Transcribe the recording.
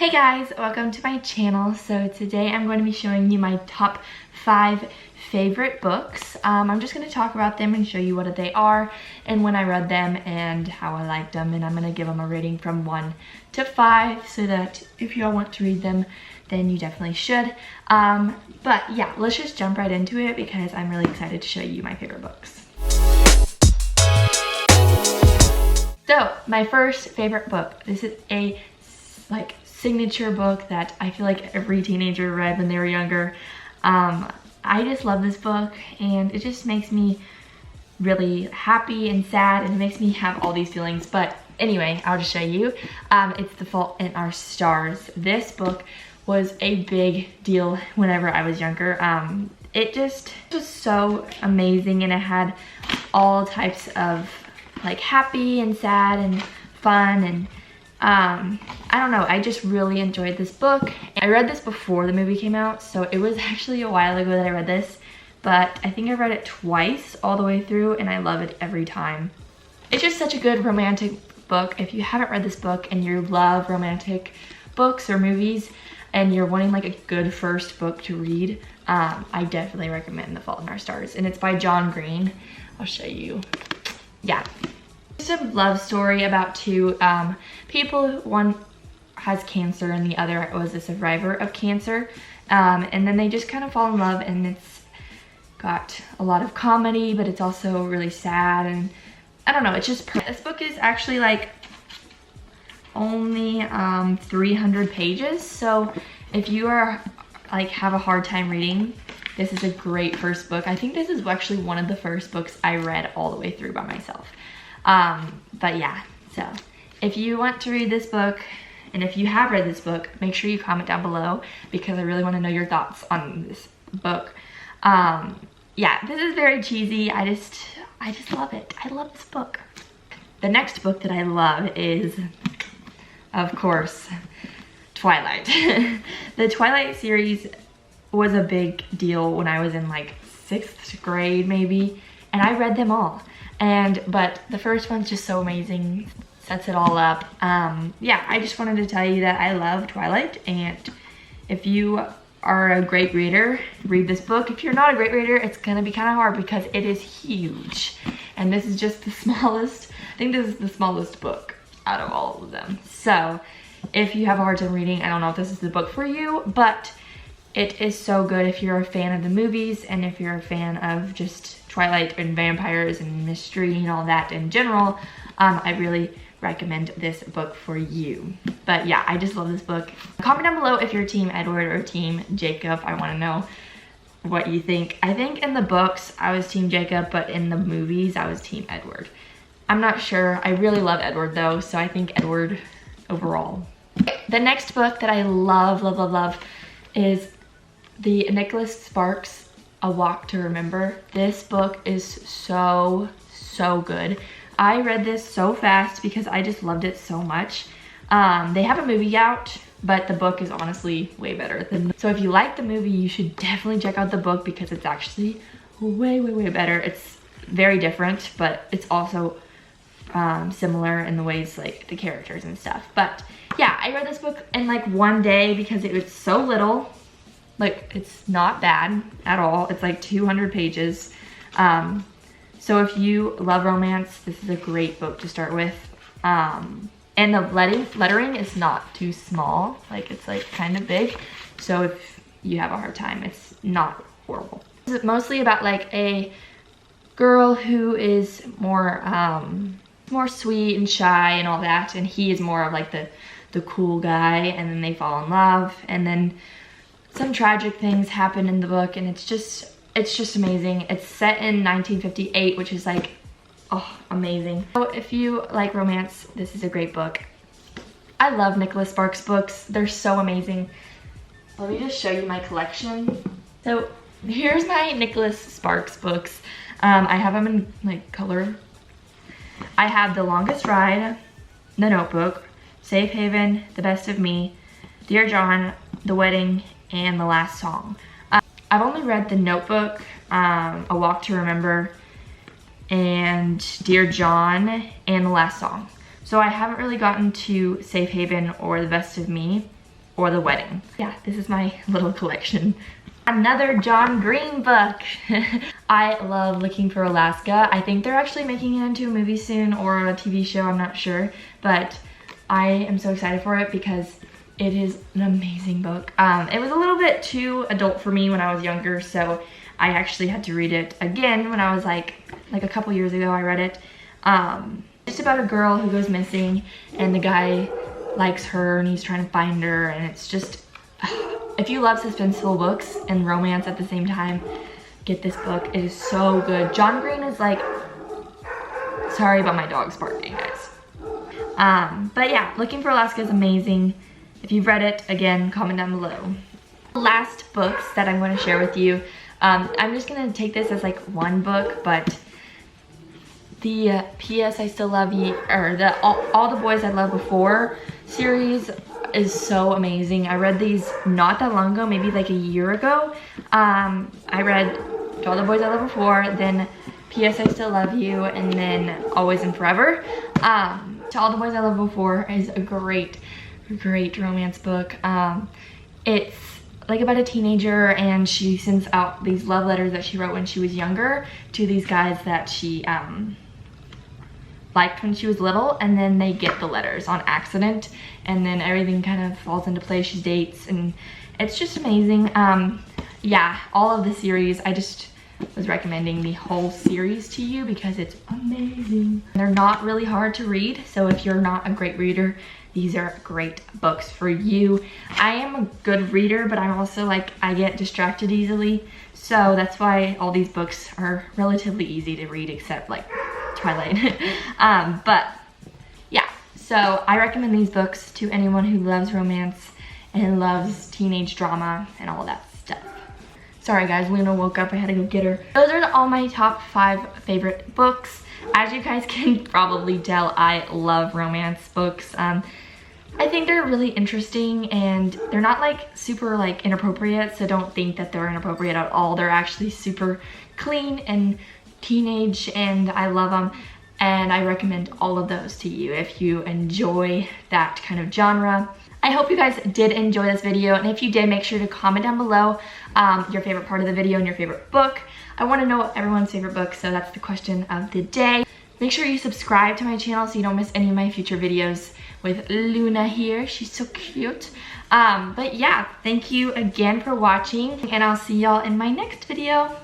Hey guys, welcome to my channel. So today I'm going to be showing you my top 5 favorite books. I'm just going to talk about them and show you what they are and when I read them and how I liked them, and I'm going to give them a rating from 1 to 5 so that if y'all want to read them then you definitely should. But yeah, let's just jump right into it because I'm really excited to show you my favorite books. So my first favorite book, this is a signature book that I feel like every teenager read when they were younger. I just love this book and it just makes me really happy and sad and it makes me have all these feelings. But anyway, I'll just show you. It's The Fault in Our Stars. This book was a big deal whenever I was younger. It just was so amazing and it had all types of happy and sad and fun, and I don't know, I just really enjoyed this book. I read this before the movie came out, so it was actually a while ago that I read this, but I think I read it twice all the way through and I love it every time. It's just such a good romantic book. If you haven't read this book and you love romantic books or movies and you're wanting a good first book to read, I definitely recommend The Fault in Our Stars, and it's by John Green. I'll show you. Yeah. It's a love story about two people. One has cancer and the other was a survivor of cancer. And then they just kind of fall in love, and it's got a lot of comedy, but it's also really sad, and I don't know, it's just this book is actually only 300 pages. So if you are have a hard time reading, this is a great first book. I think this is actually one of the first books I read all the way through by myself. But yeah, so if you want to read this book, and if you have read this book, make sure you comment down below because I really want to know your thoughts on this book. Yeah, this is very cheesy. I just love it. I love this book. The next book that I love is, of course, Twilight. The Twilight series was a big deal when I was in 6th grade maybe, and I read them all. But the first one's just so amazing, sets it all up. Yeah, I just wanted to tell you that I love Twilight, and if you are a great reader, read this book. If you're not a great reader, it's gonna be kind of hard because it is huge, and this is just the smallest. I think this is the smallest book out of all of them. So if you have a hard time reading, I don't know if this is the book for you, but it is so good if you're a fan of the movies and if you're a fan of just Twilight and vampires and mystery and all that in general. I really recommend this book for you. But yeah, I just love this book. Comment down below if you're team Edward or team Jacob. I want to know what you think. I think in the books I was team Jacob, but in the movies I was team Edward. I'm not sure. I really love Edward though, so I think Edward overall. The next book that I love is the Nicholas Sparks A Walk to Remember. This book is so good. I read this so fast because I just loved it so much. They have a movie out, but the book is honestly way better. So if you like the movie, you should definitely check out the book because it's actually way better. It's very different, but it's also similar in the ways the characters and stuff. But yeah, I read this book in one day because it was so little. It's not bad at all. It's 200 pages. So if you love romance, this is a great book to start with. And the lettering is not too small. It's kind of big. So if you have a hard time, it's not horrible. This is mostly about a girl who is more sweet and shy and all that, and he is more of the cool guy, and then they fall in love, and then some tragic things happen in the book, and it's just amazing. It's set in 1958, which is amazing. So if you like romance, this is a great book. I love Nicholas Sparks books. They're so amazing. Let me just show you my collection. So here's my Nicholas Sparks books. I have them in color. I have The Longest Ride, The Notebook, Safe Haven, The Best of Me, Dear John, The Wedding, and The Last Song. I've only read The Notebook, A Walk to Remember, and Dear John, and The Last Song. So I haven't really gotten to Safe Haven or The Best of Me. or The Wedding. Yeah, this is my little collection. Another John Green book. I love Looking for Alaska. I think they're actually making it into a movie soon or a TV show, I'm not sure. But I am so excited for it because it is an amazing book. It was a little bit too adult for me when I was younger, so I actually had to read it again when I was like a couple years ago. I read it. Just about a girl who goes missing and the guy likes her and he's trying to find her, and it's just, if you love suspenseful books and romance at the same time, get this book. It is so good. John Green is like, sorry about my dog's barking, guys. But yeah, Looking for Alaska is amazing. If you've read it, again, comment down below. Last books that I'm going to share with you. I'm just going to take this as like one book, but the P.S. I Still Love You, or the All the Boys I Loved Before series is so amazing. I read these not that long ago, maybe like a year ago. I read To All the Boys I Loved Before, then P.S. I Still Love You, and then Always and Forever. To All the Boys I Loved Before is a great romance book. It's like about a teenager, and she sends out these love letters that she wrote when she was younger to these guys that she liked when she was little, and then they get the letters on accident, and then everything kind of falls into place. She dates, and it's just amazing. Yeah, all of the series, I just was recommending the whole series to you because it's amazing. They're not really hard to read, so if you're not a great reader, these are great books for you. I am a good reader, but I'm also like, I get distracted easily, so that's why all these books are relatively easy to read, except like Twilight. But yeah, so I recommend these books to anyone who loves romance and loves teenage drama and all that stuff. Sorry guys, Luna woke up, I had to go get her. Those are all my top 5 favorite books. As you guys can probably tell, I love romance books. I think they're really interesting, and they're not like super like inappropriate, so don't think that they're inappropriate at all. They're actually super clean and teenage, and I love them, and I recommend all of those to you if you enjoy that kind of genre. I hope you guys did enjoy this video, and if you did, make sure to comment down below your favorite part of the video and your favorite book. I want to know everyone's favorite book, so that's the question of the day. Make sure you subscribe to my channel so you don't miss any of my future videos with Luna here. She's so cute. But yeah, thank you again for watching, and I'll see y'all in my next video.